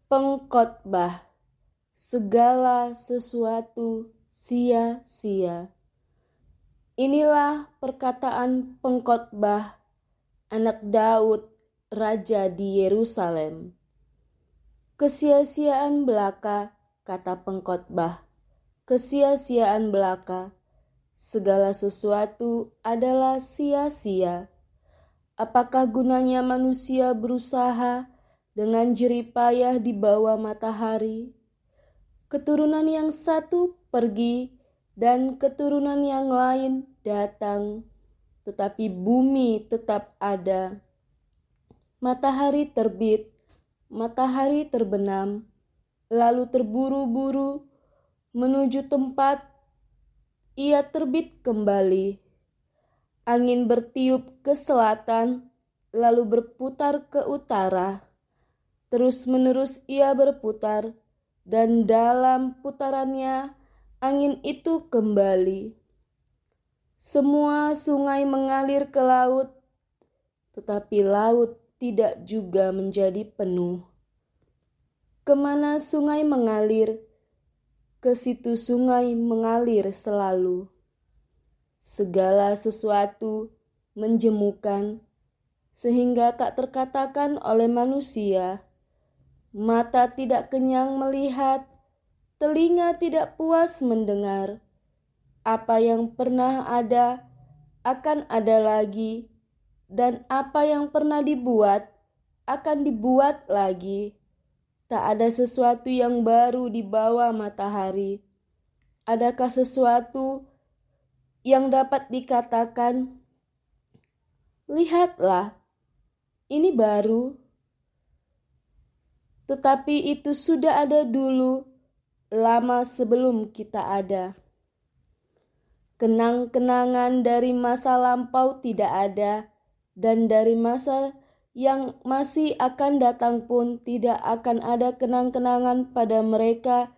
Pengkhotbah, segala sesuatu sia-sia. Inilah perkataan pengkhotbah anak Daud, raja di Yerusalem. Kesia-siaan belaka, kata pengkhotbah, kesia-siaan belaka. Segala sesuatu adalah sia-sia. Apakah gunanya manusia berusaha dengan jerih payah di bawah matahari? Keturunan yang satu pergi dan keturunan yang lain datang, tetapi bumi tetap ada. Matahari terbit, matahari terbenam, lalu terburu-buru menuju tempat ia terbit kembali. Angin bertiup ke selatan, lalu berputar ke utara. Terus-menerus ia berputar, dan dalam putarannya angin itu kembali. Semua sungai mengalir ke laut, tetapi laut tidak juga menjadi penuh. Kemana sungai mengalir, ke situ sungai mengalir selalu. Segala sesuatu menjemukan, sehingga tak terkatakan oleh manusia. Mata tidak kenyang melihat, telinga tidak puas mendengar. Apa yang pernah ada akan ada lagi, dan apa yang pernah dibuat akan dibuat lagi. Tak ada sesuatu yang baru di bawah matahari. Adakah sesuatu yang dapat dikatakan, lihatlah, ini baru? Tetapi itu sudah ada dulu, lama sebelum kita ada. Kenang-kenangan dari masa lampau tidak ada, dan dari masa yang masih akan datang pun tidak akan ada kenang-kenangan pada mereka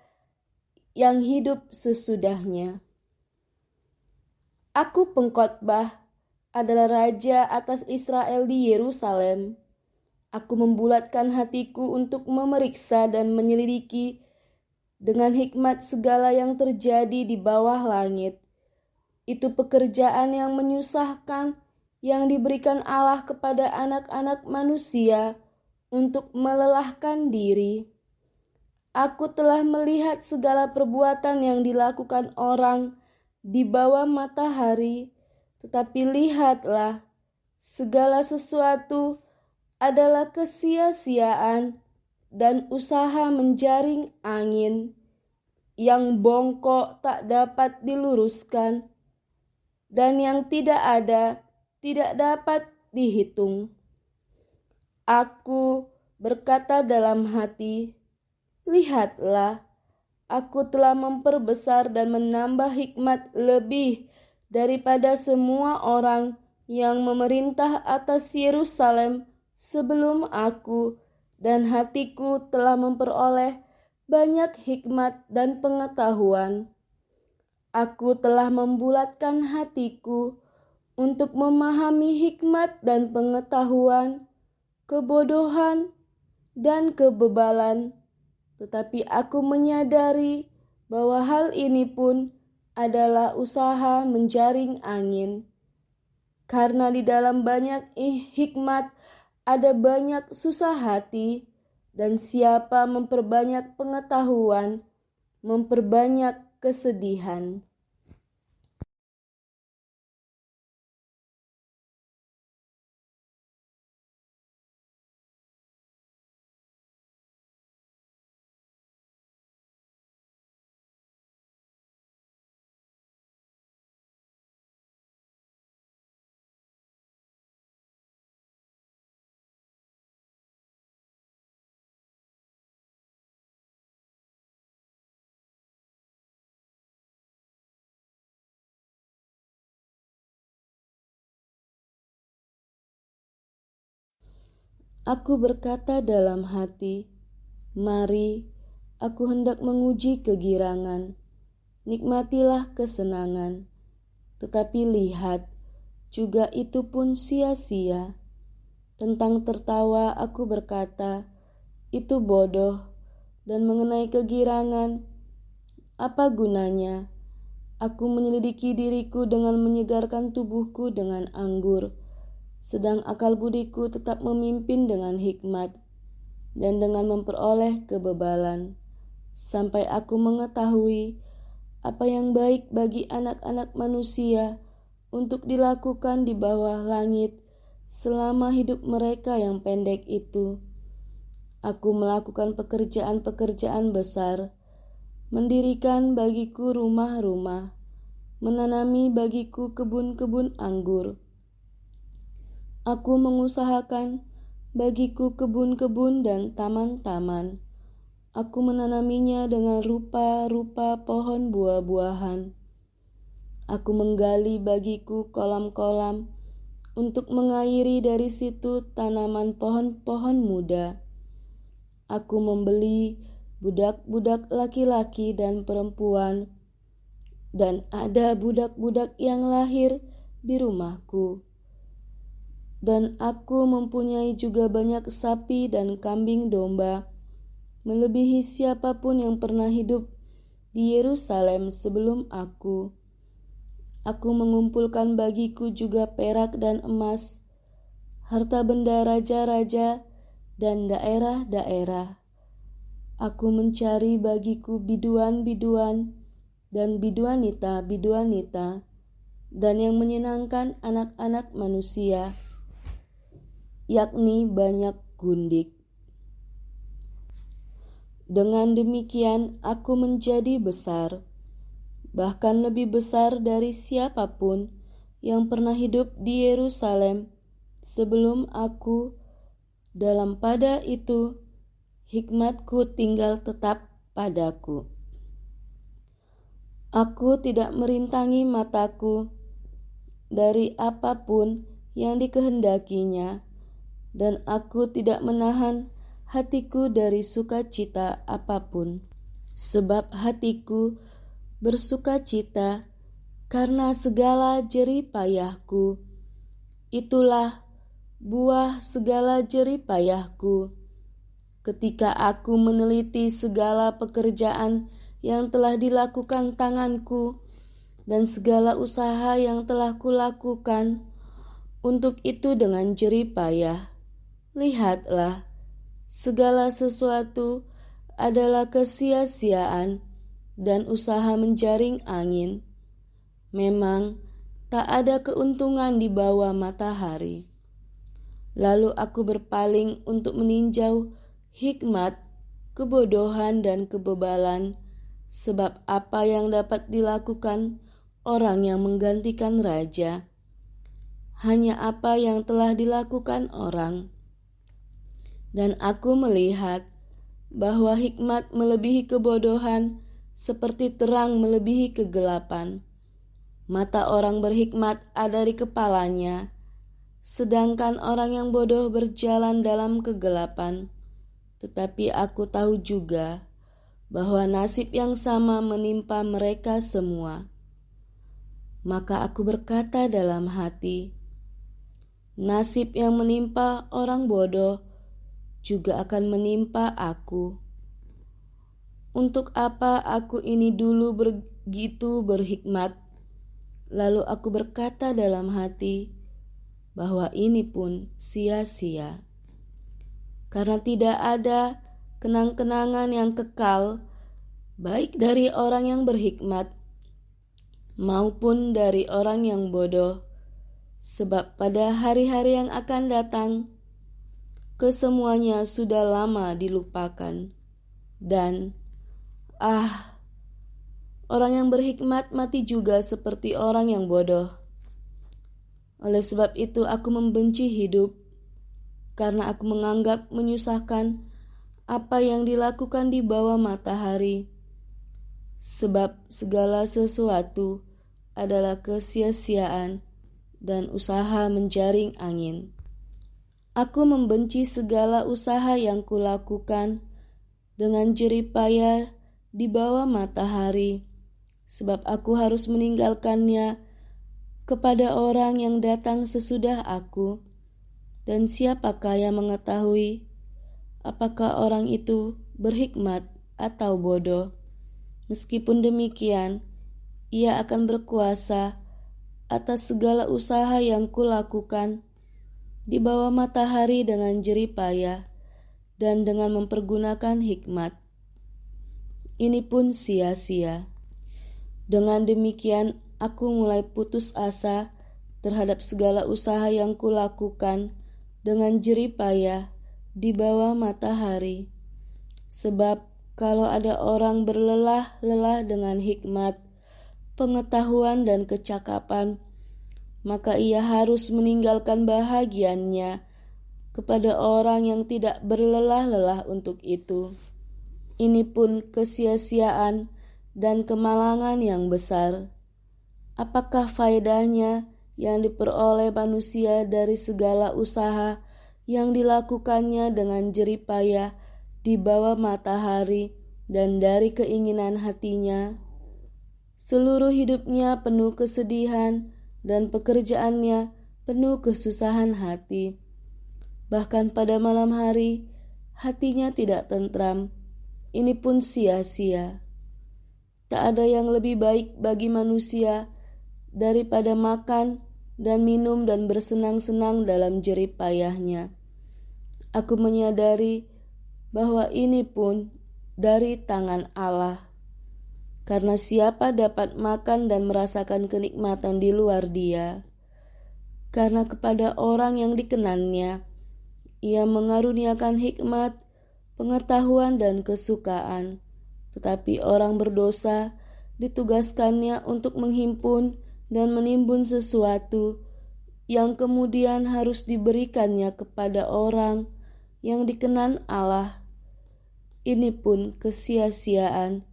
yang hidup sesudahnya. Aku pengkhotbah adalah raja atas Israel di Yerusalem. Aku membulatkan hatiku untuk memeriksa dan menyelidiki dengan hikmat segala yang terjadi di bawah langit. Itu pekerjaan yang menyusahkan yang diberikan Allah kepada anak-anak manusia untuk melelahkan diri. Aku telah melihat segala perbuatan yang dilakukan orang di bawah matahari, tetapi lihatlah, segala sesuatu adalah kesia-siaan dan usaha menjaring angin yang bongkok tak dapat diluruskan, dan yang tidak ada tidak dapat dihitung. Aku berkata dalam hati, lihatlah, aku telah memperbesar dan menambah hikmat lebih daripada semua orang yang memerintah atas Yerusalem sebelum aku, dan hatiku telah memperoleh banyak hikmat dan pengetahuan. Aku telah membulatkan hatiku untuk memahami hikmat dan pengetahuan, kebodohan dan kebebalan. Tetapi aku menyadari bahwa hal ini pun adalah usaha menjaring angin. Karena di dalam banyak hikmat ada banyak susah hati, dan siapa memperbanyak pengetahuan, memperbanyak kesedihan. Aku berkata dalam hati, mari, aku hendak menguji kegirangan. Nikmatilah kesenangan. Tetapi lihat, juga itu pun sia-sia. Tentang tertawa aku berkata, itu bodoh. dan mengenai kegirangan, apa gunanya? Aku menyelidiki diriku dengan menyegarkan tubuhku dengan anggur, sedang akal budiku tetap memimpin dengan hikmat dan dengan memperoleh kebebalan, sampai aku mengetahui apa yang baik bagi anak-anak manusia untuk dilakukan di bawah langit selama hidup mereka yang pendek itu. Aku melakukan pekerjaan-pekerjaan besar, mendirikan bagiku rumah-rumah, menanami bagiku kebun-kebun anggur. Aku mengusahakan bagiku kebun-kebun dan taman-taman. Aku menanaminya dengan rupa-rupa pohon buah-buahan. Aku menggali bagiku kolam-kolam untuk mengairi dari situ tanaman pohon-pohon muda. Aku membeli budak-budak laki-laki dan perempuan, dan ada budak-budak yang lahir di rumahku. Dan aku mempunyai juga banyak sapi dan kambing domba, melebihi siapapun yang pernah hidup di Yerusalem sebelum aku. Aku mengumpulkan bagiku juga perak dan emas, harta benda raja-raja dan daerah-daerah. Aku mencari bagiku biduan-biduan dan biduanita-biduanita, dan yang menyenangkan anak-anak manusia, yakni banyak gundik. Dengan demikian aku menjadi besar, bahkan lebih besar dari siapapun yang pernah hidup di Yerusalem sebelum aku. Dalam pada itu, hikmatku tinggal tetap padaku. Aku tidak merintangi mataku dari apapun yang dikehendakinya, dan aku tidak menahan hatiku dari sukacita apapun, sebab hatiku bersukacita karena segala jerih payahku. Itulah buah segala jerih payahku, ketika aku meneliti segala pekerjaan yang telah dilakukan tanganku dan segala usaha yang telah kulakukan untuk itu dengan jerih payah. Lihatlah, segala sesuatu adalah kesia-siaan dan usaha menjaring angin. Memang tak ada keuntungan di bawah matahari. Lalu aku berpaling untuk meninjau hikmat, kebodohan, dan kebebalan, sebab apa yang dapat dilakukan orang yang menggantikan raja? Hanya apa yang telah dilakukan orang. Dan aku melihat bahwa hikmat melebihi kebodohan, seperti terang melebihi kegelapan. Mata orang berhikmat ada di kepalanya, sedangkan orang yang bodoh berjalan dalam kegelapan. Tetapi aku tahu juga bahwa nasib yang sama menimpa mereka semua. Maka aku berkata dalam hati, nasib yang menimpa orang bodoh juga akan menimpa aku. Untuk apa aku ini dulu begitu berhikmat? Lalu aku berkata dalam hati bahwa ini pun sia-sia, karena tidak ada kenang-kenangan yang kekal, baik dari orang yang berhikmat maupun dari orang yang bodoh, sebab pada hari-hari yang akan datang kesemuanya sudah lama dilupakan. Dan orang yang berhikmat mati juga seperti orang yang bodoh. Oleh sebab itu aku membenci hidup, karena aku menganggap menyusahkan apa yang dilakukan di bawah matahari, sebab segala sesuatu adalah kesia-siaan dan usaha menjaring angin. Aku membenci segala usaha yang kulakukan dengan jerih payah di bawah matahari, sebab aku harus meninggalkannya kepada orang yang datang sesudah aku. Dan siapakah yang mengetahui apakah orang itu berhikmat atau bodoh. Meskipun demikian, Ia akan berkuasa atas segala usaha yang kulakukan di bawah matahari dengan jerih payah dan dengan mempergunakan hikmat. Ini pun sia-sia. Dengan demikian, aku mulai putus asa terhadap segala usaha yang kulakukan dengan jerih payah di bawah matahari. Sebab kalau ada orang berlelah-lelah dengan hikmat, pengetahuan dan kecakapan, maka ia harus meninggalkan bahagiannya kepada orang yang tidak berlelah-lelah untuk itu. Ini pun kesia-siaan dan kemalangan yang besar. Apakah faedahnya yang diperoleh manusia dari segala usaha yang dilakukannya dengan jerih payah di bawah matahari dan dari keinginan hatinya? Seluruh hidupnya penuh kesedihan dan pekerjaannya penuh kesusahan hati. Bahkan pada malam hari, hatinya tidak tentram. Ini pun sia-sia. Tak ada yang lebih baik bagi manusia daripada makan dan minum dan bersenang-senang dalam jerih payahnya. Aku menyadari bahwa ini pun dari tangan Allah. Karena siapa dapat makan dan merasakan kenikmatan di luar Dia? Karena kepada orang yang dikenannya, Ia mengaruniakan hikmat, pengetahuan dan kesukaan. Tetapi orang berdosa ditugaskannya untuk menghimpun dan menimbun sesuatu yang kemudian harus diberikannya kepada orang yang dikenan Allah. Ini pun kesia-siaan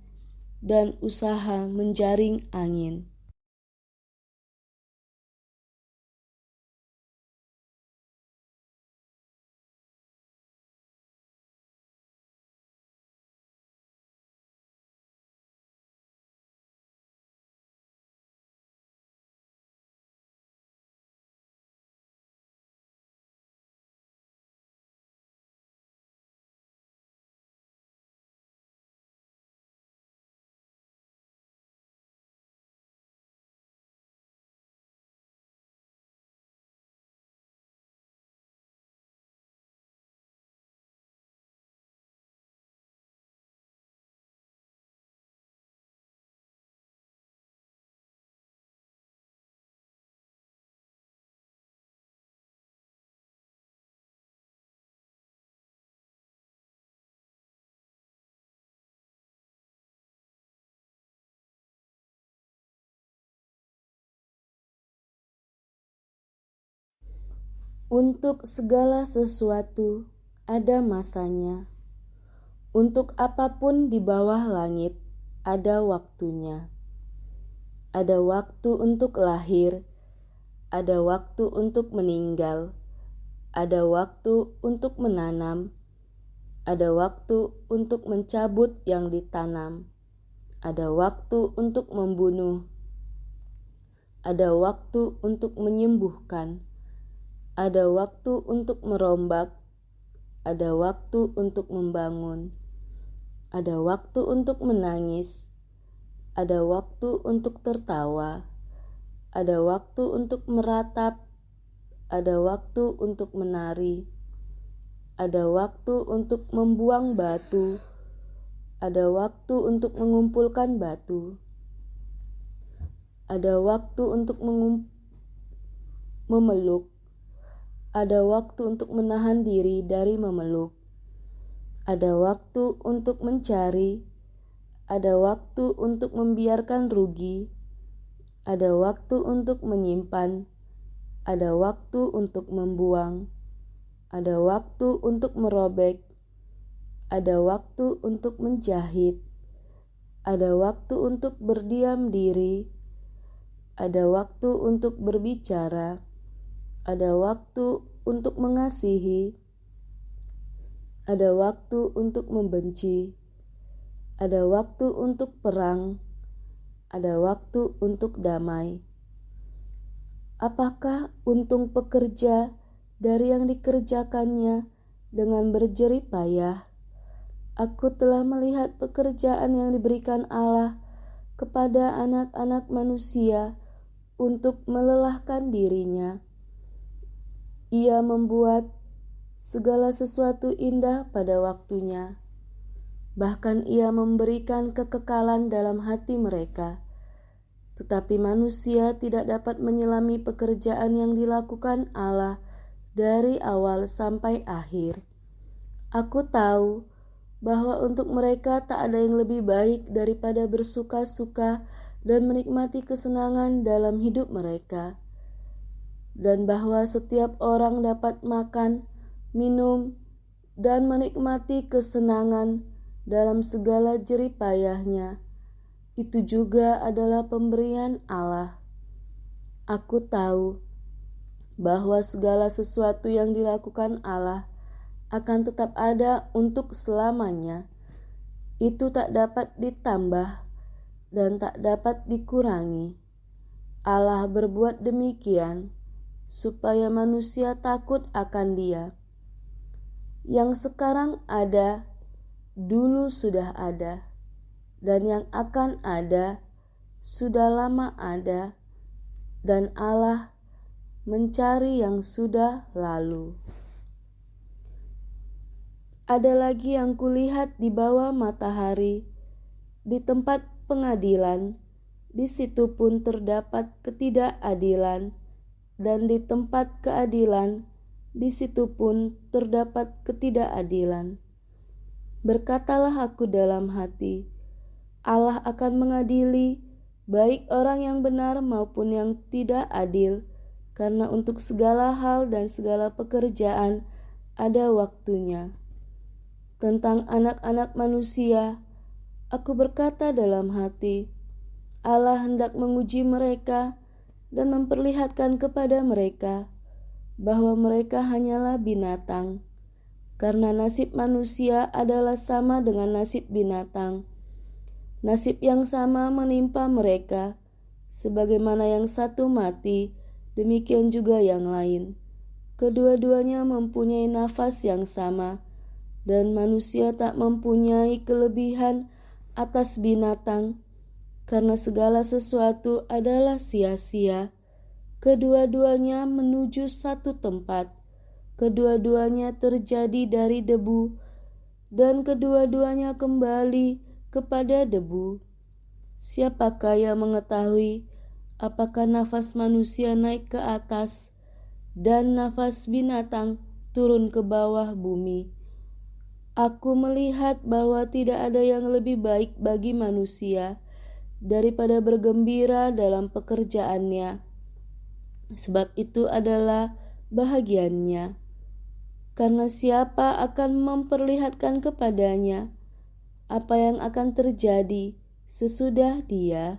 dan usaha menjaring angin. Untuk segala sesuatu ada masanya. Untuk apapun di bawah langit ada waktunya. Ada waktu untuk lahir, ada waktu untuk meninggal, ada waktu untuk menanam, ada waktu untuk mencabut yang ditanam, ada waktu untuk membunuh, ada waktu untuk menyembuhkan, ada waktu untuk merombak, ada waktu untuk membangun, ada waktu untuk menangis, ada waktu untuk tertawa, ada waktu untuk meratap, ada waktu untuk menari, ada waktu untuk membuang batu, ada waktu untuk mengumpulkan batu, ada waktu untuk memeluk, ada waktu untuk menahan diri dari memeluk, ada waktu untuk mencari, ada waktu untuk membiarkan rugi, ada waktu untuk menyimpan, ada waktu untuk membuang, ada waktu untuk merobek, ada waktu untuk menjahit, ada waktu untuk berdiam diri, ada waktu untuk berbicara, ada waktu untuk mengasihi, ada waktu untuk membenci, ada waktu untuk perang, ada waktu untuk damai. Apakah untung pekerja dari yang dikerjakannya dengan berjerih payah? Aku telah melihat pekerjaan yang diberikan Allah kepada anak-anak manusia untuk melelahkan dirinya. Ia membuat segala sesuatu indah pada waktunya. Bahkan ia memberikan kekekalan dalam hati mereka. Tetapi manusia tidak dapat menyelami pekerjaan yang dilakukan Allah dari awal sampai akhir. Aku tahu bahwa untuk mereka tak ada yang lebih baik daripada bersuka-suka dan menikmati kesenangan dalam hidup mereka, dan bahwa setiap orang dapat makan, minum, dan menikmati kesenangan dalam segala jerih payahnya. Itu juga adalah pemberian Allah. Aku tahu bahwa segala sesuatu yang dilakukan Allah akan tetap ada untuk selamanya. Itu tak dapat ditambah dan tak dapat dikurangi. Allah berbuat demikian supaya manusia takut akan Dia. Yang sekarang ada, dulu sudah ada, dan yang akan ada, sudah lama ada, dan Allah mencari yang sudah lalu. Ada lagi yang kulihat di bawah matahari, di tempat pengadilan, di situ pun terdapat ketidakadilan, dan di tempat keadilan, di situ pun terdapat ketidakadilan. Berkatalah aku dalam hati, Allah akan mengadili baik orang yang benar maupun yang tidak adil, karena untuk segala hal dan segala pekerjaan ada waktunya. Tentang anak-anak manusia, aku berkata dalam hati, Allah hendak menguji mereka dan memperlihatkan kepada mereka bahwa mereka hanyalah binatang, karena nasib manusia adalah sama dengan nasib binatang. Nasib yang sama menimpa mereka, sebagaimana yang satu mati, demikian juga yang lain. Kedua-duanya mempunyai nafas yang sama, dan manusia tak mempunyai kelebihan atas binatang, karena segala sesuatu adalah sia-sia. Kedua-duanya menuju satu tempat, kedua-duanya terjadi dari debu, dan kedua-duanya kembali kepada debu. Siapakah yang mengetahui apakah nafas manusia naik ke atas dan nafas binatang turun ke bawah bumi? Aku melihat bahwa tidak ada yang lebih baik bagi manusia daripada bergembira dalam pekerjaannya, sebab itu adalah bahagiannya. Karena siapa akan memperlihatkan kepadanya apa yang akan terjadi sesudah dia?